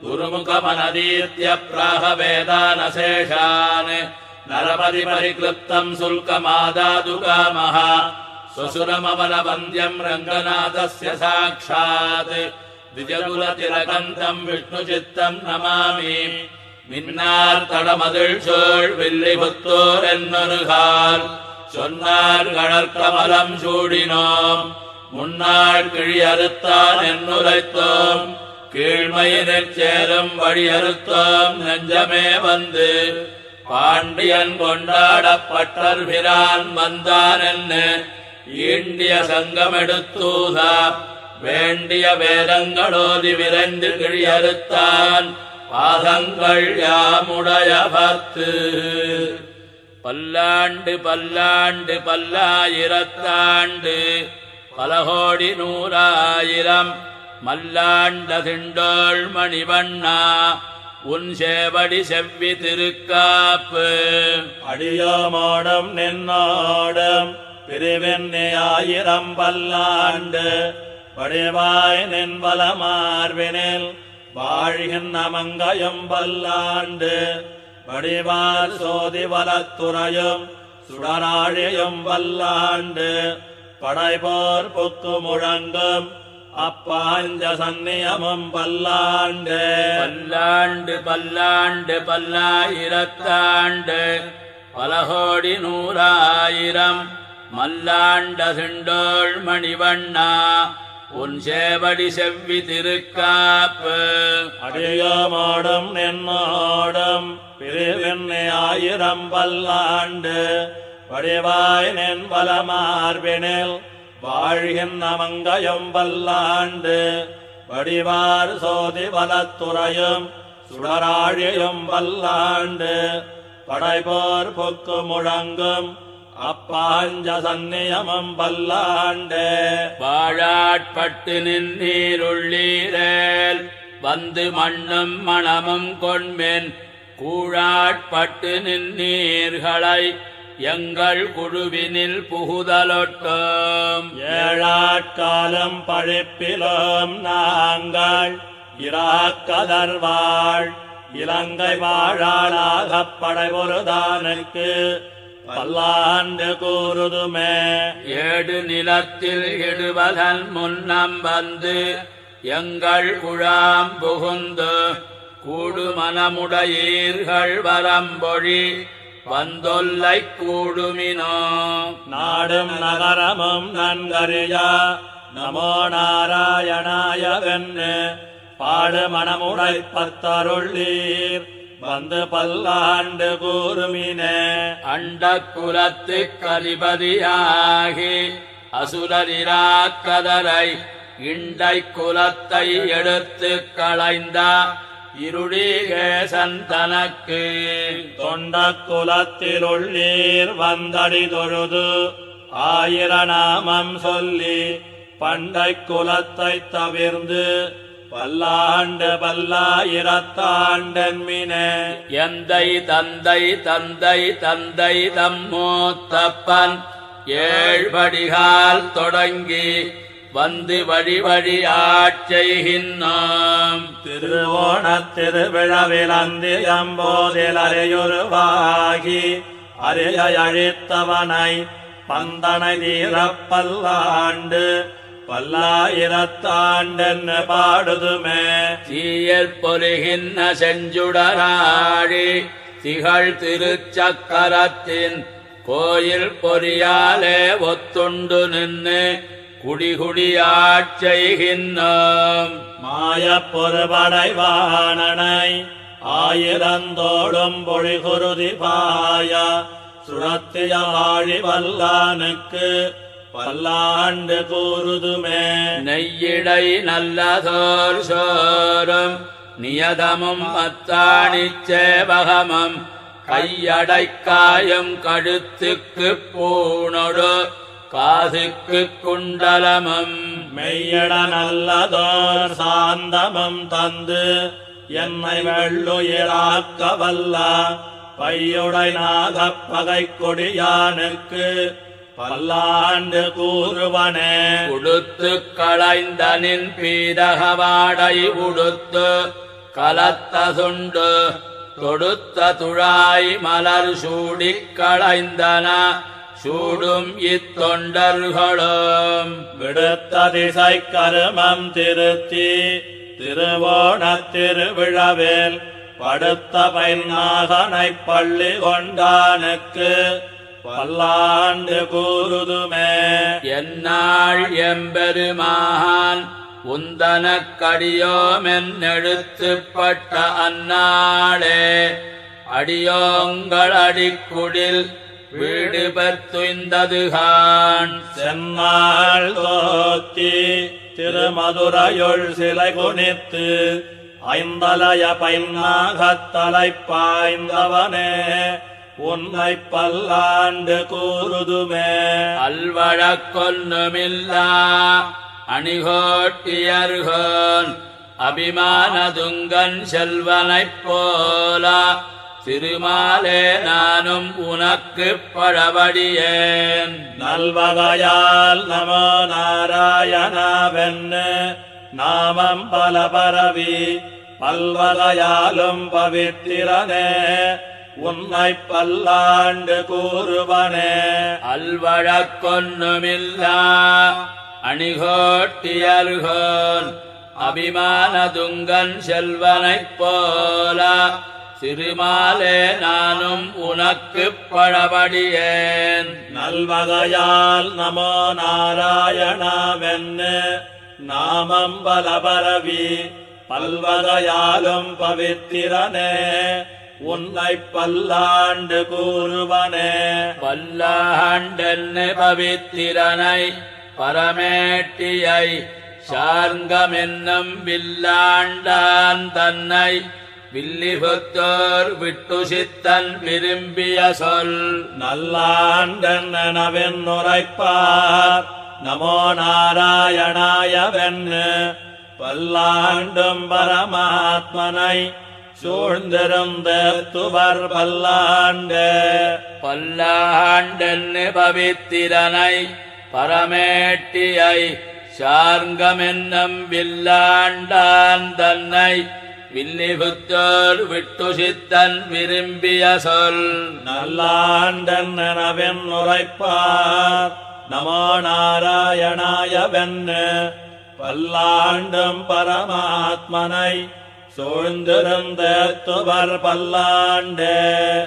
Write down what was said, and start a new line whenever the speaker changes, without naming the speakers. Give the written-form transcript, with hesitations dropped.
गुरुमुखमनदीत्य प्राहवेदानशेषान् नरपतिपरिक्लृप्तम् शुल्कमादादुकामः स्वसुरमवलवन्द्यम् रङ्गनाथस्य साक्षात् द्विजकुलतिलकन्तम् विष्णुचित्तम् नमामि மின்னார் தடமதில் சோழ் வில்லிபுத்தோர் என்னொருகால் சொன்னார் கடற்கமலம் சூடினோம் முன்னாள் கிழியறுத்தான் என்னுரைத்தோம் கீழ்மையினிற் சேரும் வழியறுத்தோம் நெஞ்சமே வந்து பாண்டியன் கொண்டாடப்பட்டர் பிரான் வந்தான் என்ன ஈண்டிய சங்கமெடுத்தூத வேண்டிய வேதங்களோதி விரைந்து கிழியறுத்தான் பாதங்கள் யாமுடைய பத்து பல்லாண்டு பல்லாண்டு பல்லாயிரத்தாண்டு பலகோடி நூறாயிரம் மல்லாண்ட திண்டோள் மணிவண்ணா உன் சேவடி செவ்வி திருக்காப்பு
அடியோமோடம் நின்னோடம் பிரிவெண்ணி ஆயிரம் பல்லாண்டு வடிவாய் நின்வலமார்வினில் வாழ்கின்ற மங்கையும் பல்லாண்டு வடிவார் சோதி வலத்துறையும் சுடராழியும் பல்லாண்டு படைபோர் புக்கு முழங்கும் அப்பாஞ்ச சந்நியமும் பல்லாண்டு
பல்லாண்டு பல்லாண்டு பல்லாயிரத்தாண்டு பலகோடி நூறாயிரம் மல்லாண்ட திண்டோள் மணிவண்ணா உன் சேவடி செவ்வி திருக்காப்பு
அடியோமோடும் நின்னோடும் பிரிவெண்ணி ஆயிரம் பல்லாண்டு வடிவாய் நின்பலமார்பினில் வாழ்கின்ற மங்கையும் பல்லாண்டு வடிவார் சோதி வலத்துறையும் சுடராழியும் பல்லாண்டு படைபோர் பொக்கு முழங்கும் அப்பாஞ்ச சந்நியமும் பல்லாண்டு
வாழாட்பட்டு நின்றீருள்ளீரேல் வந்து மண்ணும் மணமும் கொண்மென் கூழாட்பட்டு நின்றீர்களை எங்கள் குழுவினில் புகுதலொட்டோம்
ஏழாட்காலம் பழிப்பிலும் நாங்கள் இராக்கதர்வாள் இலங்கை வாழாளாகப் படைபொருதானுக்கு பல்லாண்டு கூறுதுமே
ஏடு நிலத்தில் இடுவதன் முன்னம் வந்து எங்கள் குழாம் புகுந்து கூடுமனமுடையீர்கள் வரம்பொழி வந்தொல்லை கூடுமினோ
நாடும் நகரமும் நன்கறியா நமோ நாராயணாயவென்னு பாடு மனமுடை பத்தருள்ளீர் வந்து பல்லாண்டு கூறுமினே
அண்ட குலத்து கலிபதியாகி அசுரரிராக்கதரை இண்டை குலத்தை எடுத்து களைந்த இருடிகேசன் தனக்கு
தொண்ட குலத்தில் உள்ளீர் வந்தடி தொழுது ஆயிரநாமம் சொல்லி பண்டை குலத்தை தவிர்ந்து பல்லாண்டு பல்லாயிரத்தாண்டன்மினே
எந்தை தந்தை தந்தை தந்தை தம்மூத்தப்பன் ஏழ்படிகால் தொடங்கி வந்து வழி வழி ஆட்செய்கின்றோம்
திருவோணத் திருவிழாவில் அந்தியம்போதில் அரையுருவாகி அரையை அழித்தவனை பந்தனை தீரப் பல்லாண்டு பல்லாயிரத்தாண்டென்னு பாடுதுமே
தீயற் பொலிகின்ற செஞ்சுடராழி திகழ் திருச்சக்கரத்தின் கோயில் பொறியாலே ஒத்துண்டு நின்று குடிகுடியாட்செய்கின்றோம்
மாயப் பொறுபடைவானனை ஆயிரந்தோடும் பொழிகுருதி பாய சுழத்திய வாழி வல்லானுக்கு பல்லாண்டு கூறுதுமே
நெய்யிடை நல்லதோர் சோறும் நியதமும் அத்தாணிச் சேவகமும் கையடைக்காயும் கழுத்துக்கு பூணொடு காதுக்கு குண்டலமும்
மெய்யட நல்லதோர் சாந்தமும் தந்து என்னை வெள்ளுயிராக்க வல்ல பையுடை நாகப் பகை கொடியானுக்கு பல்லாண்டு கூறுவனே
உடுத்து களைந்தனின் பீதகவாடை உடுத்து கலத்த சுண்டு தொடுத்த துழாய் மலர் சூடிக் களைந்தன சூடும் இத்தொண்டர்களும்
விடுத்த திசை கருமம் திருத்தி திருவோணத் திருவிழாவில் படுத்த பைநாகனைப் பள்ளி கொண்டானுக்கு பல்லாண்டு கூறுதுமே.
என்னாள் எம்பெருமான் உந்தனக்கடியோமென்னெழுத்துப்பட்ட அந்நாளே அடியோங்கள் அடிக்குடில் வீடு பெற்றுய்ந்ததுகான்
சென்னாள் தோத்தி திருமதுரையுள் சிலை குனித்து ஐந்தலைய பைநாகத்தலை பாய்ந்தவனே உன்னை பல்லாண்டு கூறுதுமே.
அல்வழக்கொன்னுமில்லா அணிகோட்டியர்கோன் அபிமானதுங்கன் செல்வனைப் போல திருமாலே நானும் உனக்குப் பழபடியேன்.
நல்வகையால் நமோ நாராயணாவென்னு நாமம் பல பரவி பல்வகையாலும் பவித்திரனே உன்னை பல்லாண்டு கூறுவனே.
அல்வழக்கொன்னுமில்லா அணிகோட்டியர்கோன் அபிமானதுங்கன் செல்வனைப் போல திருமாலே நானும் உனக்குப் பழபடியேன்.
நல்வகையால் நமோ நாராயணாவென்னு நாமம் பல பரவி பல்வகையாலும் பவித்திரனே உன்னை பல்லாண்டு கூறுவனே.
பல்லாண்டென்னு பவித்திரனை பரமேட்டியை சார்ங்கமென்னும் வில்லாண்டான் தன்னை வில்லிபுத்தோர் விட்டு சித்தன் விரும்பிய சொல்.
நல்லாண்டென்னவென் உரைப்பார் நமோ நாராயணாயவென்னு பல்லாண்டும் பரமாத்மனை சூழ்ந்திருந்த துவர் பல்லாண்டு.
பல்லாண்டென்னு பவித்திரனை பரமேட்டியை சார்ங்கமென்னும் வில்லாண்டான் தன்னை வில்லிபுத்தோர் விட்டு சித்தன் விரும்பிய சொல்.
நல்லாண்டென்னவென் உரைப்பார் நமோ நாராயணாயவென்னு பல்லாண்டும் பரமாத்மனை சூழ்ந்திருந்த துவர் பல்லாண்டு.